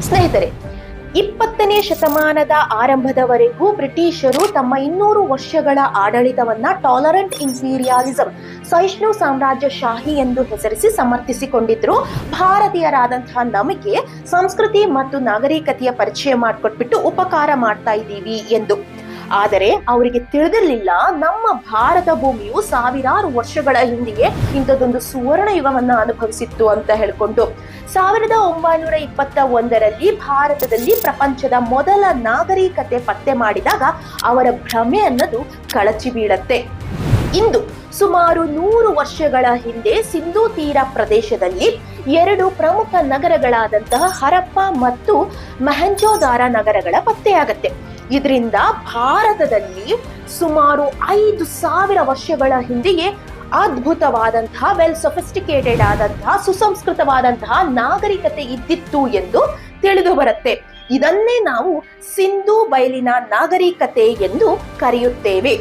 ಸ್ನೇಹಿತರೆ, 20ನೇ ಶತಮಾನದ ಆರಂಭದವರೆಗೂ ಬ್ರಿಟಿಷರು ತಮ್ಮ 200 ವರ್ಷಗಳ ಆಡಳಿತವನ್ನ ಟಾಲರೆಂಟ್ ಇಂಪೀರಿಯಾಲಿಸಂ, ಸಹಿಷ್ಣು ಸಾಮ್ರಾಜ್ಯಶಾಹಿ ಎಂದು ಹೆಸರಿಸಿ ಸಮರ್ಥಿಸಿಕೊಂಡಿದ್ರು. ಭಾರತೀಯರಾದಂತಹ ನಮಗೆ ಸಂಸ್ಕೃತಿ ಮತ್ತು ನಾಗರಿಕತೆಯ ಪರಿಚಯ ಮಾಡಿಕೊಟ್ಬಿಟ್ಟು ಉಪಕಾರ ಮಾಡ್ತಾ ಇದ್ದೀವಿ ಎಂದು. ಆದರೆ ಅವರಿಗೆ ತಿಳಿದಿರಲಿಲ್ಲ, ನಮ್ಮ ಭಾರತ ಭೂಮಿಯು ಸಾವಿರಾರು ವರ್ಷಗಳ ಹಿಂದೆಯೇ ಇಂಥದ್ದೊಂದು ಸುವರ್ಣ ಯುಗವನ್ನ ಅನುಭವಿಸಿತ್ತು ಅಂತ ಹೇಳ್ಕೊಂಡು. 1921ರಲ್ಲಿ ಭಾರತದಲ್ಲಿ ಪ್ರಪಂಚದ ಮೊದಲ ನಾಗರಿಕತೆ ಪತ್ತೆ ಮಾಡಿದಾಗ ಅವರ ಭ್ರಮೆ ಅನ್ನೋದು ಕಳಚಿ ಬೀಳತ್ತೆ. ಇಂದು ಸುಮಾರು 100 ವರ್ಷಗಳ ಹಿಂದೆ ಸಿಂಧೂ ತೀರ ಪ್ರದೇಶದಲ್ಲಿ 2 ಪ್ರಮುಖ ನಗರಗಳಾದಂತಹ ಹರಪ್ಪ ಮತ್ತು ಮೊಹೆಂಜೋದಾರ ನಗರಗಳ ಪತ್ತೆಯಾಗತ್ತೆ. ಇದರಿಂದ ಭಾರತದಲ್ಲಿ ಸುಮಾರು 5000 ವರ್ಷಗಳ ಹಿಂದೆಯೇ ಅದ್ಭುತವಾದಂತಹ, ವೆಲ್ ಸೊಫಿಸ್ಟಿಕೇಟೆಡ್ ಆದಂತಹ, ಸುಸಂಸ್ಕೃತವಾದಂತಹ ನಾಗರಿಕತೆ ಇದ್ದಿತ್ತು ಎಂದು ತಿಳಿದು ಬರುತ್ತೆ. ಇದನ್ನೇ ನಾವು ಸಿಂಧೂ ಬಯಲಿನ ನಾಗರಿಕತೆ ಎಂದು ಕರೆಯುತ್ತೇವೆ.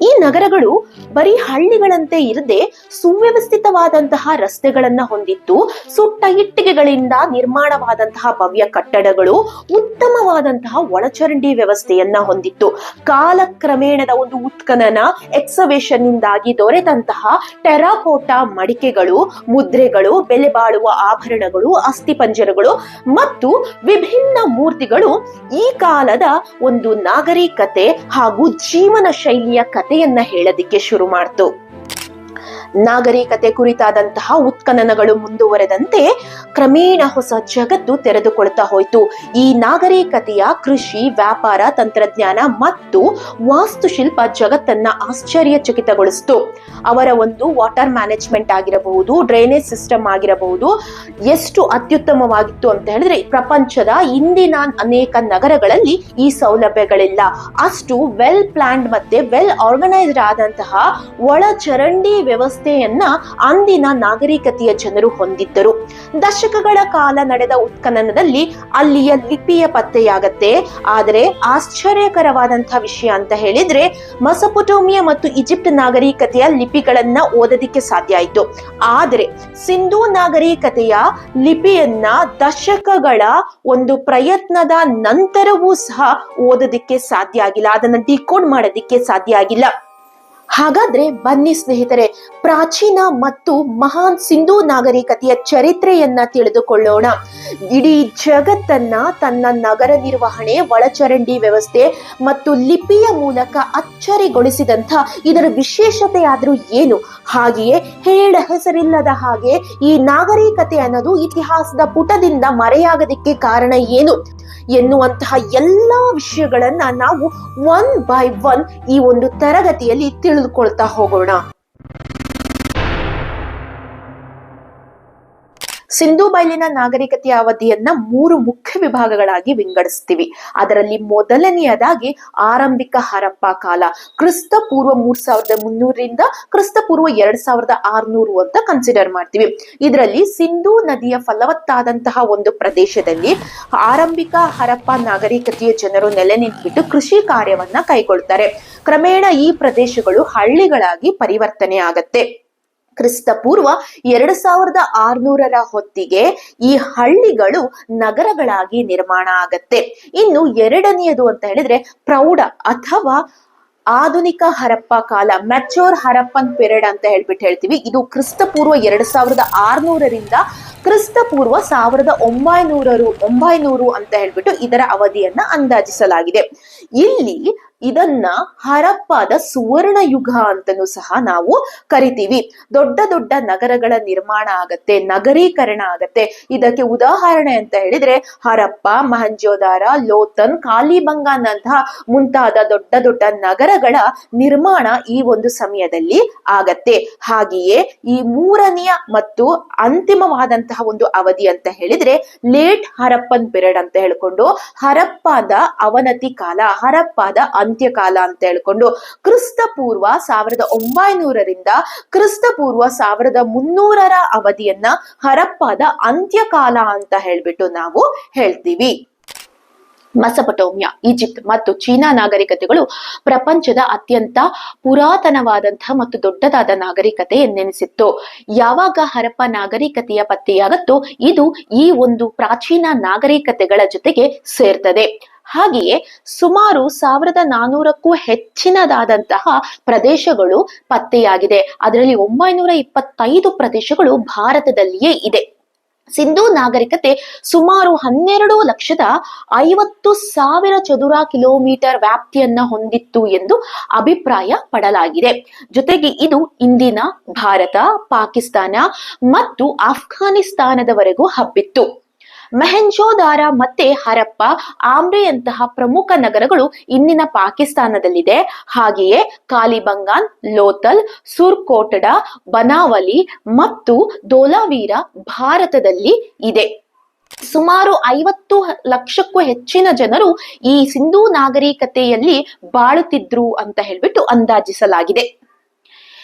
ಈ ನಗರಗಳು ಬರೀ ಹಳ್ಳಿಗಳಂತೆ ಇರದೆ ಸುವ್ಯವಸ್ಥಿತವಾದಂತಹ ರಸ್ತೆಗಳನ್ನ ಹೊಂದಿತ್ತು. ಸುಟ್ಟ ಇಟ್ಟಿಗೆಗಳಿಂದ ನಿರ್ಮಾಣವಾದಂತಹ ಭವ್ಯ ಕಟ್ಟಡಗಳು, ಉತ್ತಮವಾದಂತಹ ಒಳಚರಂಡಿ ವ್ಯವಸ್ಥೆಯನ್ನ ಹೊಂದಿತ್ತು. ಕಾಲಕ್ರಮೇಣದ ಒಂದು ಉತ್ಖನನ, ಎಕ್ಸವೇಷನ್ ಇಂದಾಗಿ ದೊರೆತಂತಹ ಟೆರಾಕೋಟಾ ಮಡಿಕೆಗಳು, ಮುದ್ರೆಗಳು, ಬೆಲೆ ಬಾಳುವ ಆಭರಣಗಳು, ಅಸ್ಥಿಪಂಜರಗಳು ಮತ್ತು ವಿಭಿನ್ನ ಮೂರ್ತಿಗಳು ಈ ಕಾಲದ ಒಂದು ನಾಗರಿಕತೆ ಹಾಗೂ ಜೀವನ ಶೈಲಿಯ ಕಥೆಯನ್ನ ಹೇಳೋದಿಕ್ಕೆ ಶುರು ಮಾಡ್ತು. ನಾಗರಿಕತೆ ಕುರಿತಾದಂತಹ ಉತ್ಖನನಗಳು ಮುಂದುವರೆದಂತೆ ಕ್ರಮೇಣ ಹೊಸ ಜಗತ್ತು ತೆರೆದುಕೊಳ್ತಾ ಹೋಯಿತು. ಈ ನಾಗರಿಕತೆಯ ಕೃಷಿ, ವ್ಯಾಪಾರ, ತಂತ್ರಜ್ಞಾನ ಮತ್ತು ವಾಸ್ತುಶಿಲ್ಪ ಜಗತ್ತನ್ನ ಆಶ್ಚರ್ಯಚಕಿತಗೊಳಿಸಿತು. ಅವರ ಒಂದು ವಾಟರ್ ಮ್ಯಾನೇಜ್ಮೆಂಟ್ ಆಗಿರಬಹುದು, ಡ್ರೈನೇಜ್ ಸಿಸ್ಟಮ್ ಆಗಿರಬಹುದು, ಎಷ್ಟು ಅತ್ಯುತ್ತಮವಾಗಿತ್ತು ಅಂತ ಹೇಳಿದ್ರೆ ಪ್ರಪಂಚದ ಇಂದಿನ ಅನೇಕ ನಗರಗಳಲ್ಲಿ ಈ ಸೌಲಭ್ಯಗಳಿಲ್ಲ. ಅಷ್ಟು ವೆಲ್ ಪ್ಲಾನ್ಡ್ ಮತ್ತೆ ವೆಲ್ ಆರ್ಗನೈಸ್ಡ್ ಆದಂತಹ ಒಳಚರಂಡಿ ವ್ಯವಸ್ಥೆಯನ್ನ ಅಂದಿನ ನಾಗರಿಕತೆಯ ಜನರು ಹೊಂದಿದ್ದರು. ದಶಕಗಳ ಕಾಲ ನಡೆದ ಉತ್ಖನನದಲ್ಲಿ ಅಲ್ಲಿಯ ಲಿಪಿಯ ಪತ್ತೆಯಾಗತ್ತೆ. ಆದರೆ ಆಶ್ಚರ್ಯಕರವಾದಂತಹ ವಿಷಯ ಅಂತ ಹೇಳಿದ್ರೆ, ಮೆಸೊಪೊಟೇಮಿಯಾ ಮತ್ತು ಈಜಿಪ್ಟ್ ನಾಗರಿಕತೆಯ ಲಿಪಿಗಳನ್ನ ಓದೋದಿಕ್ಕೆ ಸಾಧ್ಯ ಆಯಿತು. ಆದರೆ ಸಿಂಧೂ ನಾಗರಿಕತೆಯ ಲಿಪಿಯನ್ನ ದಶಕಗಳ ಒಂದು ಪ್ರಯತ್ನದ ನಂತರವೂ ಸಹ ಓದೋದಿಕ್ಕೆ ಸಾಧ್ಯ ಆಗಿಲ್ಲ, ಅದನ್ನ ಡಿಕೋಡ್ ಮಾಡೋದಿಕ್ಕೆ ಸಾಧ್ಯ ಆಗಿಲ್ಲ. ಹಾಗಾದ್ರೆ ಬನ್ನಿ ಸ್ನೇಹಿತರೆ, ಪ್ರಾಚೀನ ಮತ್ತು ಮಹಾನ್ ಸಿಂಧೂ ನಾಗರಿಕತೆಯ ಚರಿತ್ರೆಯನ್ನ ತಿಳಿದುಕೊಳ್ಳೋಣ. ಇಡೀ ಜಗತ್ತನ್ನ ತನ್ನ ನಗರ ನಿರ್ವಹಣೆ, ಒಳಚರಂಡಿ ವ್ಯವಸ್ಥೆ ಮತ್ತು ಲಿಪಿಯ ಮೂಲಕ ಅಚ್ಚರಿಗೊಳಿಸಿದಂಥ ಇದರ ವಿಶೇಷತೆ ಆದ್ರೂ ಏನು? ಹಾಗೆಯೇ ಹೇಳ ಹೆಸರಿಲ್ಲದ ಹಾಗೆ ಈ ನಾಗರಿಕತೆ ಅನ್ನೋದು ಇತಿಹಾಸದ ಪುಟದಿಂದ ಮರೆಯಾಗದಿಕ್ಕೆ ಕಾರಣ ಏನು ಎನ್ನುವಂತಹ ಎಲ್ಲಾ ವಿಷಯಗಳನ್ನ ನಾವು 1 by 1 ಈ ಒಂದು ತರಗತಿಯಲ್ಲಿ ತಿಳಿದುಕೊಳ್ತಾ ಹೋಗೋಣ. ಸಿಂಧೂ ಬಯಲಿನ ನಾಗರಿಕತೆಯ ಅವಧಿಯನ್ನ 3 ಮುಖ್ಯ ವಿಭಾಗಗಳಾಗಿ ವಿಂಗಡಿಸ್ತೀವಿ. ಅದರಲ್ಲಿ ಮೊದಲನೆಯದಾಗಿ ಆರಂಭಿಕ ಹರಪ್ಪ ಕಾಲ, ಕ್ರಿಸ್ತ ಪೂರ್ವ 3300ರಿಂದ ಕ್ರಿಸ್ತ ಪೂರ್ವ 2600 ಅಂತ ಕನ್ಸಿಡರ್ ಮಾಡ್ತೀವಿ. ಇದರಲ್ಲಿ ಸಿಂಧೂ ನದಿಯ ಫಲವತ್ತಾದಂತಹ ಒಂದು ಪ್ರದೇಶದಲ್ಲಿ ಆರಂಭಿಕ ಹರಪ್ಪ ನಾಗರಿಕತೆಯ ಜನರು ನೆಲೆ ನಿಂತುಬಿಟ್ಟು ಕೃಷಿ ಕಾರ್ಯವನ್ನ ಕೈಗೊಳ್ತಾರೆ. ಕ್ರಮೇಣ ಈ ಪ್ರದೇಶಗಳು ಹಳ್ಳಿಗಳಾಗಿ ಪರಿವರ್ತನೆ ಆಗತ್ತೆ. ಕ್ರಿಸ್ತ ಪೂರ್ವ 2600ರ ಹೊತ್ತಿಗೆ ಈ ಹಳ್ಳಿಗಳು ನಗರಗಳಾಗಿ ನಿರ್ಮಾಣ ಆಗತ್ತೆ. ಇನ್ನು ಎರಡನೆಯದು ಅಂತ ಹೇಳಿದ್ರೆ ಪ್ರೌಢ ಅಥವಾ ಆಧುನಿಕ ಹರಪ್ಪ ಕಾಲ, ಮ್ಯಾಚೋರ್ ಹರಪ್ಪನ್ ಪೀರಿಯಡ್ ಅಂತ ಹೇಳ್ತೀವಿ. ಇದು ಕ್ರಿಸ್ತ ಪೂರ್ವ 2600ರಿಂದ ಕ್ರಿಸ್ತ ಪೂರ್ವ 1900 ಅಂತ ಹೇಳ್ಬಿಟ್ಟು ಇದರ ಅವಧಿಯನ್ನ ಅಂದಾಜಿಸಲಾಗಿದೆ. ಇಲ್ಲಿ ಇದನ್ನ ಹರಪ್ಪದ ಸುವರ್ಣ ಯುಗ ಅಂತನೂ ಸಹ ನಾವು ಕರಿತೀವಿ. ದೊಡ್ಡ ದೊಡ್ಡ ನಗರಗಳ ನಿರ್ಮಾಣ ಆಗತ್ತೆ, ನಗರೀಕರಣ ಆಗತ್ತೆ. ಇದಕ್ಕೆ ಉದಾಹರಣೆ ಅಂತ ಹೇಳಿದ್ರೆ ಹರಪ್ಪ, ಮೊಹೆಂಜೋದಾರ, ಲೋಥನ್, ಕಾಲಿಬಂಗಾನ್ನಂತಹ ಮುಂತಾದ ದೊಡ್ಡ ದೊಡ್ಡ ನಗರಗಳ ನಿರ್ಮಾಣ ಈ ಒಂದು ಸಮಯದಲ್ಲಿ ಆಗತ್ತೆ. ಹಾಗೆಯೇ ಈ ಮೂರನೆಯ ಮತ್ತು ಅಂತಿಮವಾದಂತಹ ಒಂದು ಅವಧಿ ಅಂತ ಹೇಳಿದ್ರೆ ಲೇಟ್ ಹರಪ್ಪನ್ ಪೀರಿಯಡ್ ಅಂತ ಹೇಳ್ಕೊಂಡು ಹರಪ್ಪದ ಅವನತಿ ಕಾಲ, ಹರಪ್ಪದ ಅಂತ್ಯಕಾಲ ಅಂತ ಹೇಳ್ಕೊಂಡು ಕ್ರಿಸ್ತ ಪೂರ್ವ 1900ರಿಂದ ಕ್ರಿಸ್ತ ಪೂರ್ವ 1300ರ ಅವಧಿಯನ್ನ ಹರಪ್ಪದ ಅಂತ್ಯಕಾಲ ಅಂತ ಹೇಳ್ಬಿಟ್ಟು ನಾವು ಹೇಳ್ತೀವಿ. ಮೆಸೊಪೊಟೇಮಿಯಾ, ಈಜಿಪ್ಟ್ ಮತ್ತು ಚೀನಾ ನಾಗರಿಕತೆಗಳು ಪ್ರಪಂಚದ ಅತ್ಯಂತ ಪುರಾತನವಾದಂತಹ ಮತ್ತು ದೊಡ್ಡದಾದ ನಾಗರಿಕತೆ ಎಂದೆನಿಸಿತ್ತು. ಯಾವಾಗ ಹರಪ್ಪ ನಾಗರಿಕತೆಯ ಪತ್ತೆಯಾಗುತ್ತೋ ಇದು ಈ ಒಂದು ಪ್ರಾಚೀನ ನಾಗರಿಕತೆಗಳ ಜೊತೆಗೆ ಸೇರ್ತದೆ. ಹಾಗೆಯೇ ಸುಮಾರು 1400ಕ್ಕೂ ಹೆಚ್ಚಿನದಾದಂತಹ ಪ್ರದೇಶಗಳು ಪತ್ತೆಯಾಗಿದೆ. ಅದರಲ್ಲಿ 925 ಪ್ರದೇಶಗಳು ಭಾರತದಲ್ಲಿಯೇ ಇದೆ. ಸಿಂಧೂ ನಾಗರಿಕತೆ ಸುಮಾರು 12,50,000 ಚದುರ ಕಿಲೋಮೀಟರ್ ವ್ಯಾಪ್ತಿಯನ್ನ ಹೊಂದಿತ್ತು ಎಂದು ಅಭಿಪ್ರಾಯ ಪಡಲಾಗಿದೆ. ಜೊತೆಗೆ ಇದು ಇಂದಿನ ಭಾರತ, ಪಾಕಿಸ್ತಾನ ಮತ್ತು ಅಫ್ಘಾನಿಸ್ತಾನದವರೆಗೂ ಹಬ್ಬಿತ್ತು. ಮೆಹೆಂಜೋದಾರ ಮತ್ತೆ ಹರಪ್ಪ, ಆಮ್ರೆಯಂತಹ ಪ್ರಮುಖ ನಗರಗಳು ಇಂದಿನ ಪಾಕಿಸ್ತಾನದಲ್ಲಿದೆ. ಹಾಗೆಯೇ ಕಾಲಿಬಂಗಾನ್, ಲೋಥಲ್, ಸುರ್ಕೋಟಡ, ಬನಾವಲಿ ಮತ್ತು ಧೋಲಾವೀರ ಭಾರತದಲ್ಲಿ ಇದೆ. ಸುಮಾರು 50 ಲಕ್ಷಕ್ಕೂ ಹೆಚ್ಚಿನ ಜನರು ಈ ಸಿಂಧೂ ನಾಗರಿಕತೆಯಲ್ಲಿ ಬಾಳುತ್ತಿದ್ರು ಅಂತ ಹೇಳ್ಬಿಟ್ಟು ಅಂದಾಜಿಸಲಾಗಿದೆ.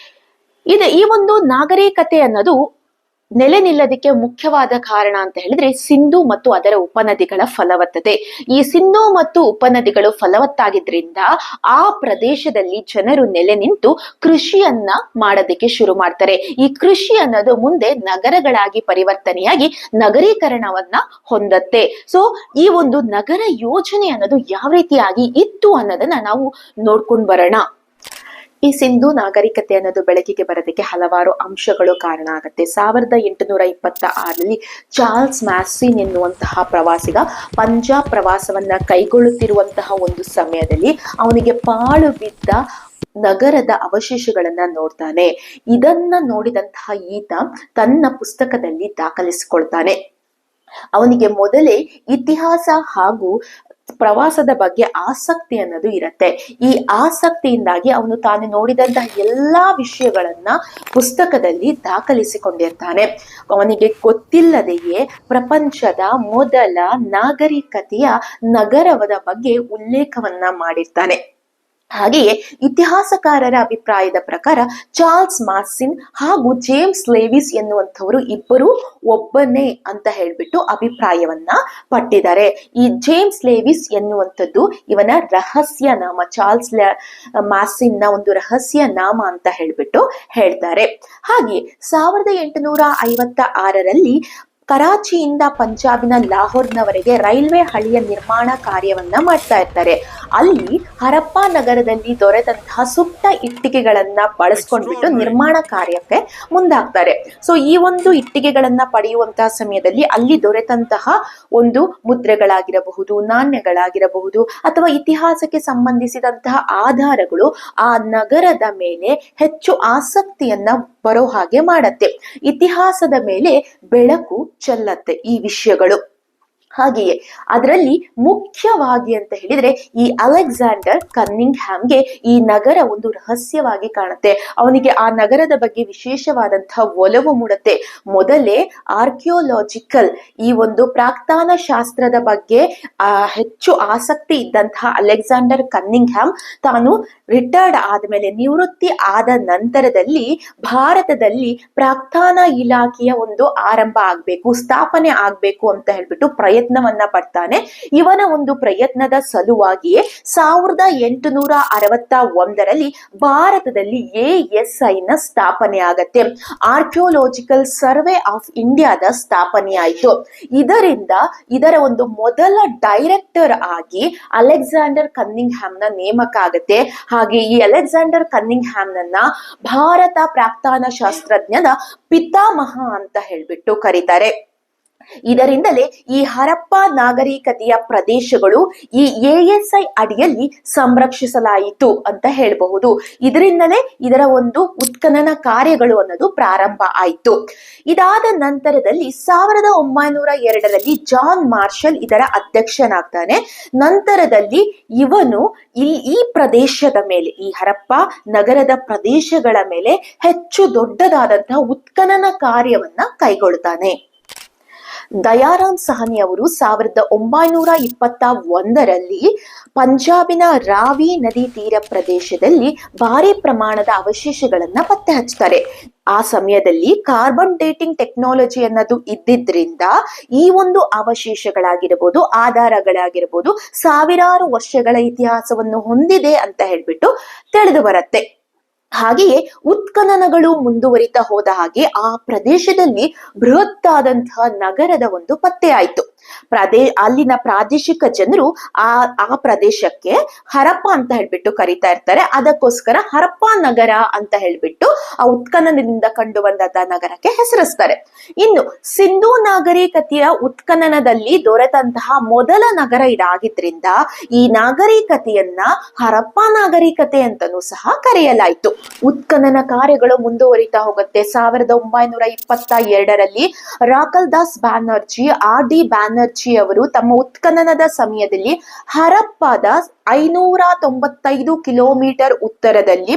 ಈ ಒಂದು ನಾಗರಿಕತೆ ಅನ್ನೋದು ನೆಲೆ ನಿಲ್ಲೋದಕ್ಕೆ ಮುಖ್ಯವಾದ ಕಾರಣ ಅಂತ ಹೇಳಿದ್ರೆ ಸಿಂಧೂ ಮತ್ತು ಅದರ ಉಪನದಿಗಳ ಫಲವತ್ತತೆ. ಈ ಸಿಂಧೂ ಮತ್ತು ಉಪನದಿಗಳು ಫಲವತ್ತಾಗಿದ್ರಿಂದ ಆ ಪ್ರದೇಶದಲ್ಲಿ ಜನರು ನೆಲೆ ನಿಂತು ಕೃಷಿಯನ್ನ ಮಾಡೋದಕ್ಕೆ ಶುರು ಮಾಡ್ತಾರೆ. ಈ ಕೃಷಿ ಅನ್ನೋದು ಮುಂದೆ ನಗರಗಳಾಗಿ ಪರಿವರ್ತನೆಯಾಗಿ ನಗರೀಕರಣವನ್ನ ಹೊಂದತ್ತೆ. ಸೊ ಈ ಒಂದು ನಗರ ಯೋಜನೆ ಅನ್ನೋದು ಯಾವ ರೀತಿಯಾಗಿ ಇತ್ತು ಅನ್ನೋದನ್ನ ನಾವು ನೋಡ್ಕೊಂಡು ಬರೋಣ. ಈ ಸಿಂಧೂ ನಾಗರಿಕತೆ ಅನ್ನೋದು ಬೆಳಕಿಗೆ ಬರೋದಕ್ಕೆ ಹಲವಾರು ಅಂಶಗಳು ಕಾರಣ ಆಗುತ್ತೆ. 1826ರಲ್ಲಿ ಚಾರ್ಲ್ಸ್ ಮ್ಯಾಸಿನ್ ಎನ್ನುವಂತಹ ಪ್ರವಾಸಿಗ ಪಂಜಾಬ್ ಪ್ರವಾಸವನ್ನ ಕೈಗೊಳ್ಳುತ್ತಿರುವಂತಹ ಒಂದು ಸಮಯದಲ್ಲಿ ಅವನಿಗೆ ಪಾಳು ಬಿದ್ದ ನಗರದ ಅವಶೇಷಗಳನ್ನ ನೋಡ್ತಾನೆ. ಇದನ್ನ ನೋಡಿದಂತಹ ಈತ ತನ್ನ ಪುಸ್ತಕದಲ್ಲಿ ದಾಖಲಿಸಿಕೊಳ್ತಾನೆ. ಅವನಿಗೆ ಮೊದಲೇ ಇತಿಹಾಸ ಹಾಗೂ ಪ್ರವಾಸದ ಬಗ್ಗೆ ಆಸಕ್ತಿ ಅನ್ನೋದು ಇರತ್ತೆ. ಈ ಆಸಕ್ತಿಯಿಂದಾಗಿ ಅವನು ತಾನು ನೋಡಿದಂತಹ ಎಲ್ಲಾ ವಿಷಯಗಳನ್ನ ಪುಸ್ತಕದಲ್ಲಿ ದಾಖಲಿಸಿಕೊಂಡಿರ್ತಾನೆ. ಅವನಿಗೆ ಗೊತ್ತಿಲ್ಲದೆಯೇ ಪ್ರಪಂಚದ ಮೊದಲ ನಾಗರಿಕತೆಯ ನಗರದ ಬಗ್ಗೆ ಉಲ್ಲೇಖವನ್ನ ಮಾಡಿರ್ತಾನೆ. ಹಾಗೆಯೇ ಇತಿಹಾಸಕಾರರ ಅಭಿಪ್ರಾಯದ ಪ್ರಕಾರ ಚಾರ್ಲ್ಸ್ ಮಾಸಿನ್ ಹಾಗೂ ಜೇಮ್ಸ್ ಲೇವಿಸ್ ಎನ್ನುವಂಥವರು ಇಬ್ಬರು ಒಬ್ಬನೇ ಅಂತ ಹೇಳ್ಬಿಟ್ಟು ಅಭಿಪ್ರಾಯವನ್ನ ಪಟ್ಟಿದ್ದಾರೆ. ಈ ಜೇಮ್ಸ್ ಲೇವಿಸ್ ಎನ್ನುವಂಥದ್ದು ಇವನ ರಹಸ್ಯ ನಾಮ, ಚಾರ್ಲ್ಸ್ ಮಾಸಿನ್ ನ ಒಂದು ರಹಸ್ಯ ನಾಮ ಅಂತ ಹೇಳ್ಬಿಟ್ಟು ಹೇಳ್ತಾರೆ. ಹಾಗೆ 1856ರಲ್ಲಿ ಕರಾಚಿಯಿಂದ ಪಂಜಾಬಿನ ಲಾಹೋರ್ನವರೆಗೆ ರೈಲ್ವೆ ಹಳಿಯ ನಿರ್ಮಾಣ ಕಾರ್ಯವನ್ನ ಮಾಡ್ತಾ ಇರ್ತಾರೆ. ಅಲ್ಲಿ ಹರಪ್ಪ ನಗರದಲ್ಲಿ ದೊರೆತಂತಹ ಸುಟ್ಟ ಇಟ್ಟಿಗೆಗಳನ್ನ ಬಳಸ್ಕೊಂಡ್ಬಿಟ್ಟು ನಿರ್ಮಾಣ ಕಾರ್ಯಕ್ಕೆ ಮುಂದಾಗ್ತಾರೆ. ಸೊ ಈ ಒಂದು ಇಟ್ಟಿಗೆಗಳನ್ನ ಪಡೆಯುವಂತಹ ಸಮಯದಲ್ಲಿ ಅಲ್ಲಿ ದೊರೆತಂತಹ ಒಂದು ಮುದ್ರೆಗಳಾಗಿರಬಹುದು, ನಾಣ್ಯಗಳಾಗಿರಬಹುದು ಅಥವಾ ಇತಿಹಾಸಕ್ಕೆ ಸಂಬಂಧಿಸಿದಂತಹ ಆಧಾರಗಳು ಆ ನಗರದ ಮೇಲೆ ಹೆಚ್ಚು ಆಸಕ್ತಿಯನ್ನ ಬರೋ ಹಾಗೆ ಮಾಡತ್ತೆ. ಇತಿಹಾಸದ ಮೇಲೆ ಬೆಳಕು ಚೆಲ್ಲತ್ತೆ ಈ ವಿಷಯಗಳು. ಹಾಗೆಯೇ ಅದರಲ್ಲಿ ಮುಖ್ಯವಾಗಿ ಅಂತ ಹೇಳಿದ್ರೆ ಈ ಅಲೆಕ್ಸಾಂಡರ್ ಕನ್ನಿಂಗ್ ಹ್ಯಾಮ್ಗೆ ಈ ನಗರ ಒಂದು ರಹಸ್ಯವಾಗಿ ಕಾಣುತ್ತೆ. ಅವನಿಗೆ ಆ ನಗರದ ಬಗ್ಗೆ ವಿಶೇಷವಾದಂತಹ ಒಲವು ಮೂಡುತ್ತೆ. ಮೊದಲೇ ಆರ್ಕಿಯೋಲಾಜಿಕಲ್ ಈ ಒಂದು ಪ್ರಾಕ್ತಾನ ಶಾಸ್ತ್ರದ ಬಗ್ಗೆ ಹೆಚ್ಚು ಆಸಕ್ತಿ ಇದ್ದಂತಹ ಅಲೆಕ್ಸಾಂಡರ್ ಕನ್ನಿಂಗ್ ಹ್ಯಾಮ್ ತಾನು ರಿಟೈರ್ಡ್ ಆದ್ಮೇಲೆ, ನಿವೃತ್ತಿ ಆದ ನಂತರದಲ್ಲಿ ಭಾರತದಲ್ಲಿ ಪ್ರಾಕ್ತಾನ ಇಲಾಖೆಯ ಒಂದು ಆರಂಭ ಆಗ್ಬೇಕು, ಸ್ಥಾಪನೆ ಆಗ್ಬೇಕು ಅಂತ ಹೇಳ್ಬಿಟ್ಟು ಪ್ರಯತ್ನವನ್ನ ಪಡ್ತಾನೆ. ಇವನ ಒಂದು ಪ್ರಯತ್ನದ ಸಲುವಾಗಿಯೇ 1861ರಲ್ಲಿ ಭಾರತದಲ್ಲಿ ASI ನ ಸ್ಥಾಪನೆ ಆಗತ್ತೆ. ಆರ್ಕಿಯೋಲಾಜಿಕಲ್ ಸರ್ವೆ ಆಫ್ ಇಂಡಿಯಾದ ಸ್ಥಾಪನೆ ಆಯಿತು. ಇದರ ಒಂದು ಮೊದಲ ಡೈರೆಕ್ಟರ್ ಆಗಿ ಅಲೆಕ್ಸಾಂಡರ್ ಕನ್ನಿಂಗ್ ಹ್ಯಾಮ್ ನ ನೇಮಕ ಆಗತ್ತೆ. ಹಾಗೆ ಈ ಅಲೆಕ್ಸಾಂಡರ್ ಕನ್ನಿಂಗ್ ಹ್ಯಾಮ್ ನನ್ನ ಭಾರತ ಪ್ರಾಕ್ತಾನ ಶಾಸ್ತ್ರಜ್ಞನ ಪಿತಾಮಹ ಅಂತ ಹೇಳ್ಬಿಟ್ಟು ಕರೀತಾರೆ. ಇದರಿಂದಲೇ ಈ ಹರಪ್ಪ ನಾಗರಿಕತೆಯ ಪ್ರದೇಶಗಳು ಈ ASI ಅಡಿಯಲ್ಲಿ ಸಂರಕ್ಷಿಸಲಾಯಿತು ಅಂತ ಹೇಳಬಹುದು. ಇದರಿಂದಲೇ ಇದರ ಒಂದು ಉತ್ಖನನ ಕಾರ್ಯಗಳು ಅನ್ನೋದು ಪ್ರಾರಂಭ ಆಯಿತು. ಇದಾದ ನಂತರದಲ್ಲಿ 1902ರಲ್ಲಿ ಜಾನ್ ಮಾರ್ಷಲ್ ಇದರ ಅಧ್ಯಕ್ಷನಾಗ್ತಾನೆ. ನಂತರದಲ್ಲಿ ಇವನು ಈ ಪ್ರದೇಶದ ಮೇಲೆ, ಈ ಹರಪ್ಪ ನಗರದ ಪ್ರದೇಶಗಳ ಮೇಲೆ ಹೆಚ್ಚು ದೊಡ್ಡದಾದಂತಹ ಉತ್ಖನನ ಕಾರ್ಯವನ್ನ ಕೈಗೊಳ್ತಾನೆ. ದಯಾರಾಮ್ ಸಹನಿ ಅವರು 1921ರಲ್ಲಿ ಪಂಜಾಬಿನ ರಾವಿ ನದಿ ತೀರ ಪ್ರದೇಶದಲ್ಲಿ ಭಾರಿ ಪ್ರಮಾಣದ ಅವಶೇಷಗಳನ್ನ ಪತ್ತೆ ಹಚ್ತಾರೆ. ಆ ಸಮಯದಲ್ಲಿ ಕಾರ್ಬನ್ ಡೇಟಿಂಗ್ ಟೆಕ್ನಾಲಜಿ ಅನ್ನೋದು ಇದ್ದಿದ್ರಿಂದ ಈ ಒಂದು ಅವಶೇಷಗಳಾಗಿರಬಹುದು, ಆಧಾರಗಳಾಗಿರಬಹುದು, ಸಾವಿರಾರು ವರ್ಷಗಳ ಇತಿಹಾಸವನ್ನು ಹೊಂದಿದೆ ಅಂತ ಹೇಳ್ಬಿಟ್ಟು ತಿಳಿದು ಬರುತ್ತೆ. ಹಾಗೆಯೇ ಉತ್ಖನನಗಳು ಮುಂದುವರಿತಾ ಹೋದ ಹಾಗೆ ಆ ಪ್ರದೇಶದಲ್ಲಿ ಬೃಹತ್ತಾದಂತಹ ನಗರದ ಒಂದು ಪತ್ತೆ ಆಯ್ತು. ಅಲ್ಲಿನ ಪ್ರಾದೇಶಿಕ ಜನರು ಆ ಪ್ರದೇಶಕ್ಕೆ ಹರಪ್ಪ ಅಂತ ಹೇಳ್ಬಿಟ್ಟು ಕರೀತಾ ಇರ್ತಾರೆ. ಅದಕ್ಕೋಸ್ಕರ ಹರಪ್ಪ ನಗರ ಅಂತ ಹೇಳ್ಬಿಟ್ಟು ಆ ಉತ್ಖನನದಿಂದ ಕಂಡು ಬಂದಂತಹ ನಗರಕ್ಕೆ ಹೆಸರಿಸ್ತಾರೆ. ಇನ್ನು ಸಿಂಧೂ ನಾಗರಿಕತೆಯ ಉತ್ಖನನದಲ್ಲಿ ದೊರೆತಂತಹ ಮೊದಲ ನಗರ ಇದಾಗಿದ್ರಿಂದ ಈ ನಾಗರಿಕತೆಯನ್ನ ಹರಪ್ಪ ನಾಗರಿಕತೆ ಅಂತನೂ ಸಹ ಕರೆಯಲಾಯಿತು. ಉತ್ಖನನ ಕಾರ್ಯಗಳು ಮುಂದುವರಿತಾ ಹೋಗುತ್ತೆ. 1922ರಲ್ಲಿ ರಾಕಲ್ ದಾಸ್ ಬ್ಯಾನರ್ಜಿ, R.D. ಬ್ಯಾನರ್ಜಿ ಅವರು ತಮ್ಮ ಉತ್ಖನನದ ಸಮಯದಲ್ಲಿ ಹರಪ್ಪದ 595 ಕಿಲೋಮೀಟರ್ ಉತ್ತರದಲ್ಲಿ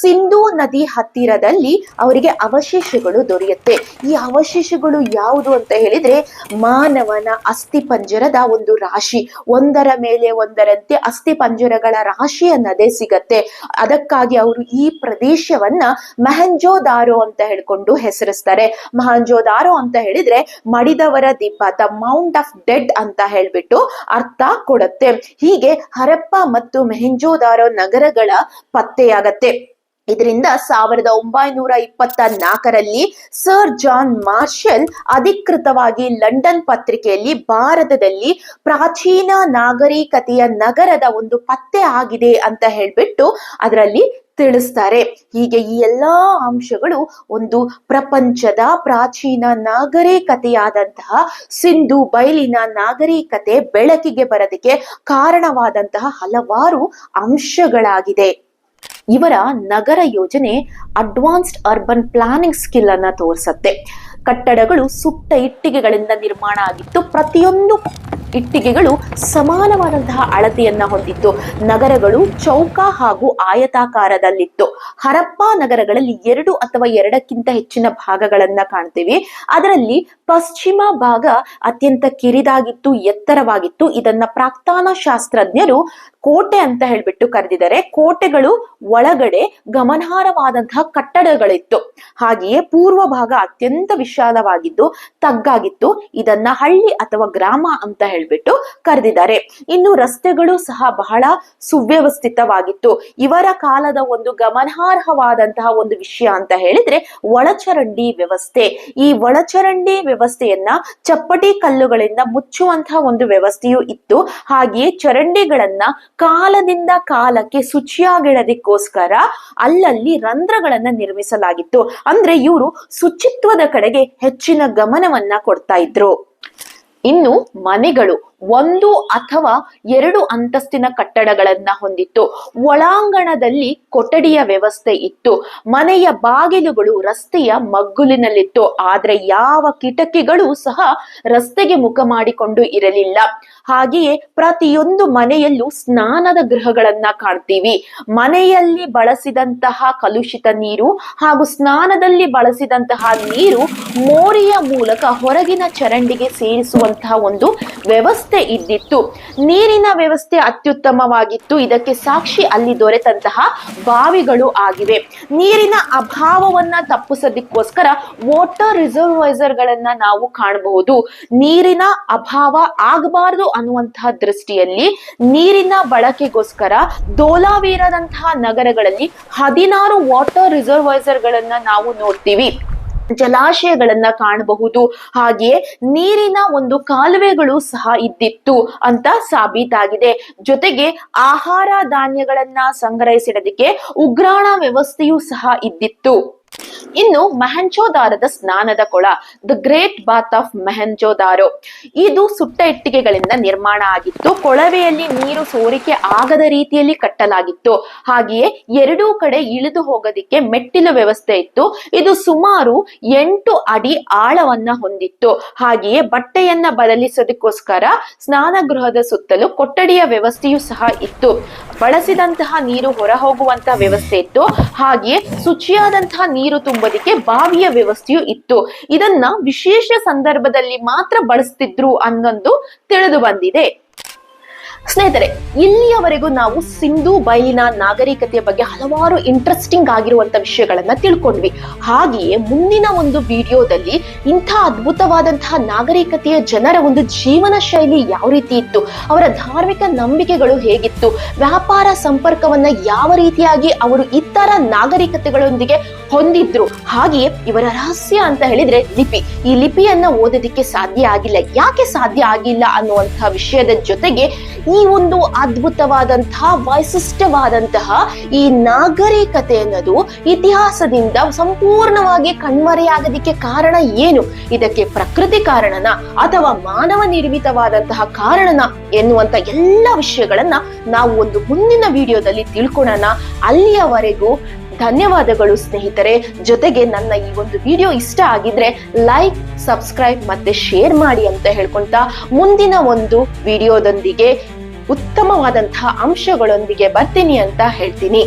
ಸಿಂಧೂ ನದಿ ಹತ್ತಿರದಲ್ಲಿ ಅವರಿಗೆ ಅವಶೇಷಗಳು ದೊರೆಯುತ್ತೆ. ಈ ಅವಶೇಷಗಳು ಯಾವುದು ಅಂತ ಹೇಳಿದ್ರೆ ಮಾನವನ ಅಸ್ಥಿ ಪಂಜರದ ಒಂದು ರಾಶಿ, ಒಂದರ ಮೇಲೆ ಒಂದರಂತೆ ಅಸ್ಥಿ ಪಂಜರಗಳ ರಾಶಿ ಅನ್ನೋದೇ ಸಿಗತ್ತೆ. ಅದಕ್ಕಾಗಿ ಅವರು ಈ ಪ್ರದೇಶವನ್ನ ಮೊಹೆಂಜೊದಾರೋ ಅಂತ ಹೇಳ್ಕೊಂಡು ಹೆಸರಿಸ್ತಾರೆ. ಮೊಹೆಂಜೊದಾರೋ ಅಂತ ಹೇಳಿದ್ರೆ ಮಡಿದವರ ದಿಬ್ಬ, ದ ಮೌಂಟ್ ಆಫ್ ಡೆಡ್ ಅಂತ ಹೇಳ್ಬಿಟ್ಟು ಅರ್ಥ ಕೊಡುತ್ತೆ. ಹೀಗೆ ಹರಪ್ಪ ಮತ್ತು ಮೊಹೆಂಜೊದಾರೋ ನಗರಗಳ ಪತ್ತೆಯಾಗತ್ತೆ. ಇದರಿಂದ 1924ರಲ್ಲಿ ಸರ್ ಜಾನ್ ಮಾರ್ಷಲ್ ಅಧಿಕೃತವಾಗಿ ಲಂಡನ್ ಪತ್ರಿಕೆಯಲ್ಲಿ ಭಾರತದಲ್ಲಿ ಪ್ರಾಚೀನ ನಾಗರಿಕತೆಯ ನಗರದ ಒಂದು ಪತ್ತೆ ಆಗಿದೆ ಅಂತ ಹೇಳ್ಬಿಟ್ಟು ಅದರಲ್ಲಿ ತಿಳಿಸ್ತಾರೆ. ಹೀಗೆ ಈ ಎಲ್ಲಾ ಅಂಶಗಳು ಒಂದು ಪ್ರಪಂಚದ ಪ್ರಾಚೀನ ನಾಗರಿಕತೆಯಾದಂತಹ ಸಿಂಧು ಬಯಲಿನ ನಾಗರಿಕತೆ ಬೆಳಕಿಗೆ ಬರೋದಕ್ಕೆ ಕಾರಣವಾದಂತಹ ಹಲವಾರು ಅಂಶಗಳಾಗಿದೆ. ಇವರ ನಗರ ಯೋಜನೆ ಅಡ್ವಾನ್ಸ್ಡ್ ಅರ್ಬನ್ ಪ್ಲಾನಿಂಗ್ ಸ್ಕಿಲ್ ಅನ್ನ ತೋರಿಸುತ್ತೆ. ಕಟ್ಟಡಗಳು ಸುಟ್ಟ ಇಟ್ಟಿಗೆಗಳಿಂದ ನಿರ್ಮಾಣ ಆಗಿತ್ತು. ಪ್ರತಿಯೊಂದು ಇಟ್ಟಿಗೆಗಳು ಸಮಾನವಾದಂತಹ ಅಳತೆಯನ್ನ ಹೊಂದಿತ್ತು. ನಗರಗಳು ಚೌಕ ಹಾಗೂ ಆಯತಾಕಾರದಲ್ಲಿತ್ತು. ಹರಪ್ಪ ನಗರಗಳಲ್ಲಿ 2 ಅಥವಾ 2ಕ್ಕಿಂತ ಹೆಚ್ಚಿನ ಭಾಗಗಳನ್ನ ಕಾಣ್ತೀವಿ. ಅದರಲ್ಲಿ ಪಶ್ಚಿಮ ಭಾಗ ಅತ್ಯಂತ ಕಿರಿದಾಗಿತ್ತು, ಎತ್ತರವಾಗಿತ್ತು. ಇದನ್ನ ಪ್ರಾಕ್ತನ ಶಾಸ್ತ್ರಜ್ಞರು ಕೋಟೆ ಅಂತ ಹೇಳ್ಬಿಟ್ಟು ಕರೆದಿದ್ದಾರೆ. ಕೋಟೆಗಳು ಒಳಗಡೆ ಗಮನಾರ್ಹವಾದಂತಹ ಕಟ್ಟಡಗಳಿತ್ತು. ಹಾಗೆಯೇ ಪೂರ್ವ ಭಾಗ ಅತ್ಯಂತ ವಿಶಾಲವಾಗಿದ್ದು ತಗ್ಗಾಗಿತ್ತು. ಇದನ್ನ ಹಳ್ಳಿ ಅಥವಾ ಗ್ರಾಮ ಅಂತ ಹೇಳ್ಬಿಟ್ಟು ಕರೆದಿದ್ದಾರೆ. ಇನ್ನು ರಸ್ತೆಗಳು ಸಹ ಬಹಳ ಸುವ್ಯವಸ್ಥಿತವಾಗಿತ್ತು. ಇವರ ಕಾಲದ ಒಂದು ಗಮನಾರ್ಹವಾದಂತಹ ಒಂದು ವಿಷಯ ಅಂತ ಹೇಳಿದ್ರೆ ಒಳಚರಂಡಿ ವ್ಯವಸ್ಥೆ. ಈ ಒಳಚರಂಡಿ ವ್ಯವಸ್ಥೆಯನ್ನ ಚಪ್ಪಟಿ ಕಲ್ಲುಗಳಿಂದ ಮುಚ್ಚುವಂತಹ ಒಂದು ವ್ಯವಸ್ಥೆಯೂ ಇತ್ತು. ಹಾಗೆಯೇ ಚರಂಡಿಗಳನ್ನ ಕಾಲದಿಂದ ಕಾಲಕ್ಕೆ ಶುಚಿಯಾಗಿಡೋದಕ್ಕೋಸ್ಕರ ಅಲ್ಲಲ್ಲಿ ರಂಧ್ರಗಳನ್ನ ನಿರ್ಮಿಸಲಾಗಿತ್ತು. ಅಂದ್ರೆ ಇವರು ಶುಚಿತ್ವದ ಕಡೆಗೆ ಹೆಚ್ಚಿನ ಗಮನವನ್ನ ಕೊಡ್ತಾ ಇದ್ರು. ಇನ್ನು ಮನೆಗಳು 1 ಅಥವಾ 2 ಅಂತಸ್ತಿನ ಕಟ್ಟಡಗಳನ್ನ ಹೊಂದಿತ್ತು. ಒಳಾಂಗಣದಲ್ಲಿ ಕೊಠಡಿಯ ವ್ಯವಸ್ಥೆ ಇತ್ತು. ಮನೆಯ ಬಾಗಿಲುಗಳು ರಸ್ತೆಯ ಮಗ್ಗುಲಿನಲ್ಲಿತ್ತು. ಆದ್ರೆ ಯಾವ ಕಿಟಕಿಗಳು ಸಹ ರಸ್ತೆಗೆ ಮುಖ ಮಾಡಿಕೊಂಡು ಇರಲಿಲ್ಲ. ಹಾಗೆಯೇ ಪ್ರತಿಯೊಂದು ಮನೆಯಲ್ಲೂ ಸ್ನಾನದ ಗೃಹಗಳನ್ನ ಕಾಣ್ತೀವಿ. ಮನೆಯಲ್ಲಿ ಬಳಸಿದಂತಹ ಕಲುಷಿತ ನೀರು ಹಾಗೂ ಸ್ನಾನದಲ್ಲಿ ಬಳಸಿದಂತಹ ನೀರು ಮೋರಿಯ ಮೂಲಕ ಹೊರಗಿನ ಚರಂಡಿಗೆ ಸೇರಿಸುವಂತಹ ಒಂದು ವ್ಯವಸ್ಥೆ ಇದ್ದಿತ್ತು. ನೀರಿನ ವ್ಯವಸ್ಥೆ ಅತ್ಯುತ್ತಮವಾಗಿತ್ತು. ಇದಕ್ಕೆ ಸಾಕ್ಷಿ ಅಲ್ಲಿ ದೊರೆತಂತಹ ಬಾವಿಗಳು ಆಗಿವೆ. ನೀರಿನ ಅಭಾವವನ್ನ ತಪ್ಪಿಸೋದಕ್ಕೋಸ್ಕರ ವಾಟರ್ ರಿಸರ್ವೈಸರ್ ಗಳನ್ನ ನಾವು ಕಾಣಬಹುದು. ನೀರಿನ ಅಭಾವ ಆಗಬಾರದು ಅನ್ನುವಂತಹ ದೃಷ್ಟಿಯಲ್ಲಿ ನೀರಿನ ಬಳಕೆಗೋಸ್ಕರ ಧೋಲಾವೀರದಂತಹ ನಗರಗಳಲ್ಲಿ 16 ವಾಟರ್ ರಿಸರ್ವೈಸರ್ ಗಳನ್ನ ನಾವು ನೋಡ್ತೀವಿ. ಜಲಾಶಯಗಳನ್ನ ಕಾಣಬಹುದು. ಹಾಗೆಯೇ ನೀರಿನ ಒಂದು ಕಾಲುವೆಗಳು ಸಹ ಇದ್ದಿತ್ತು ಅಂತ ಸಾಬೀತಾಗಿದೆ. ಜೊತೆಗೆ ಆಹಾರ ಧಾನ್ಯಗಳನ್ನ ಸಂಗ್ರಹಿಸಿಡೋದಕ್ಕೆ ಉಗ್ರಾಣ ವ್ಯವಸ್ಥೆಯೂ ಸಹ ಇದ್ದಿತ್ತು. ಇನ್ನು ಮೊಹೆಂಜೊದಾರೋದ ಸ್ನಾನದ ಕೊಳ, the great Baat of Mohenjodaro, ಇದು ಸುಟ್ಟ ಇಟ್ಟಿಗೆಗಳಿಂದ ನಿರ್ಮಾಣ ಆಗಿತ್ತು. ಕೊಳವೆಯಲ್ಲಿ ನೀರು ಸೋರಿಕೆ ಆಗದ ರೀತಿಯಲ್ಲಿ ಕಟ್ಟಲಾಗಿತ್ತು. ಹಾಗೆಯೇ 2 ಕಡೆ ಇಳಿದು ಹೋಗೋದಿಕ್ಕೆ ಮೆಟ್ಟಿಲು ವ್ಯವಸ್ಥೆ ಇತ್ತು. ಇದು ಸುಮಾರು 8 ಅಡಿ ಆಳವನ್ನ ಹೊಂದಿತ್ತು. ಹಾಗೆಯೇ ಬಟ್ಟೆಯನ್ನ ಬದಲಿಸೋದಕ್ಕೋಸ್ಕರ ಸ್ನಾನಗೃಹದ ಸುತ್ತಲೂ ಕೊಠಡಿಯ ವ್ಯವಸ್ಥೆಯೂ ಸಹ ಇತ್ತು. ಬಳಸಿದಂತಹ ನೀರು ಹೊರ ಹೋಗುವಂತಹ ವ್ಯವಸ್ಥೆ ಇತ್ತು. ಹಾಗೆಯೇ ಶುಚಿಯಾದಂತಹ ನೀರು ತುಂಬೋದಿಕ್ಕೆ ಬಾವಿಯ ವ್ಯವಸ್ಥೆಯೂ ಇತ್ತು. ಇದನ್ನ ವಿಶೇಷ ಸಂದರ್ಭದಲ್ಲಿ ಮಾತ್ರ ಬಳಸ್ತಿದ್ರು ಅನ್ನೊಂದು ತಿಳಿದು ಬಂದಿದೆ. ಸ್ನೇಹಿತರೆ, ಇಲ್ಲಿಯವರೆಗೂ ನಾವು ಸಿಂಧೂ ಬಯಲಿನ ನಾಗರಿಕತೆಯ ಬಗ್ಗೆ ಹಲವಾರು ಇಂಟ್ರೆಸ್ಟಿಂಗ್ ಆಗಿರುವಂತ ವಿಷಯಗಳನ್ನ ತಿಳ್ಕೊಂಡ್ವಿ. ಹಾಗೆಯೇ ಮುಂದಿನ ಒಂದು ವಿಡಿಯೋದಲ್ಲಿ ಇಂಥ ಅದ್ಭುತವಾದಂತಹ ನಾಗರಿಕತೆಯ ಜನರ ಒಂದು ಜೀವನ ಶೈಲಿ ಯಾವ ರೀತಿ ಇತ್ತು, ಅವರ ಧಾರ್ಮಿಕ ನಂಬಿಕೆಗಳು ಹೇಗಿತ್ತು, ವ್ಯಾಪಾರ ಸಂಪರ್ಕವನ್ನ ಯಾವ ರೀತಿಯಾಗಿ ಅವರು ಇತರ ನಾಗರಿಕತೆಗಳೊಂದಿಗೆ ಹೊಂದಿದ್ರು, ಹಾಗೆಯೇ ಇವರ ರಹಸ್ಯ ಅಂತ ಹೇಳಿದ್ರೆ ಲಿಪಿ. ಈ ಲಿಪಿಯನ್ನ ಓದೋದಿಕ್ಕೆ ಸಾಧ್ಯ ಆಗಿಲ್ಲ. ಯಾಕೆ ಸಾಧ್ಯ ಆಗಿಲ್ಲ ಅನ್ನುವಂತಹ ವಿಷಯದ ಜೊತೆಗೆ ಈ ಒಂದು ಅದ್ಭುತವಾದಂತಹ ವೈಶಿಷ್ಟ್ಯವಾದಂತಹ ಈ ನಾಗರಿಕತೆ ಅನ್ನೋದು ಇತಿಹಾಸದಿಂದ ಸಂಪೂರ್ಣವಾಗಿ ಕಣ್ಮರೆಯಾಗೋದಿಕ್ಕೆ ಕಾರಣ ಏನು, ಇದಕ್ಕೆ ಪ್ರಕೃತಿ ಕಾರಣನ ಅಥವಾ ಮಾನವ ನಿರ್ಮಿತವಾದಂತಹ ಕಾರಣನ ಎನ್ನುವಂತ ಎಲ್ಲ ವಿಷಯಗಳನ್ನ ನಾವು ಒಂದು ಮುಂದಿನ ವಿಡಿಯೋದಲ್ಲಿ ತಿಳ್ಕೊಳ್ಳೋಣ. ಅಲ್ಲಿಯವರೆಗೂ ಧನ್ಯವಾದಗಳು ಸ್ನೇಹಿತರೆ. ಜೊತೆಗೆ ನನ್ನ ಈ ಒಂದು ವಿಡಿಯೋ ಇಷ್ಟ ಆಗಿದ್ರೆ ಲೈಕ್, ಸಬ್ಸ್ಕ್ರೈಬ್ ಮತ್ತೆ ಶೇರ್ ಮಾಡಿ ಅಂತ ಹೇಳ್ಕೊಂತ ಮುಂದಿನ ಒಂದು ವಿಡಿಯೋದೊಂದಿಗೆ ಉತ್ತಮವಾದಂತಹ ಅಂಶಗಳೊಂದಿಗೆ ಬರ್ತೀನಿ ಅಂತ ಹೇಳ್ತೀನಿ.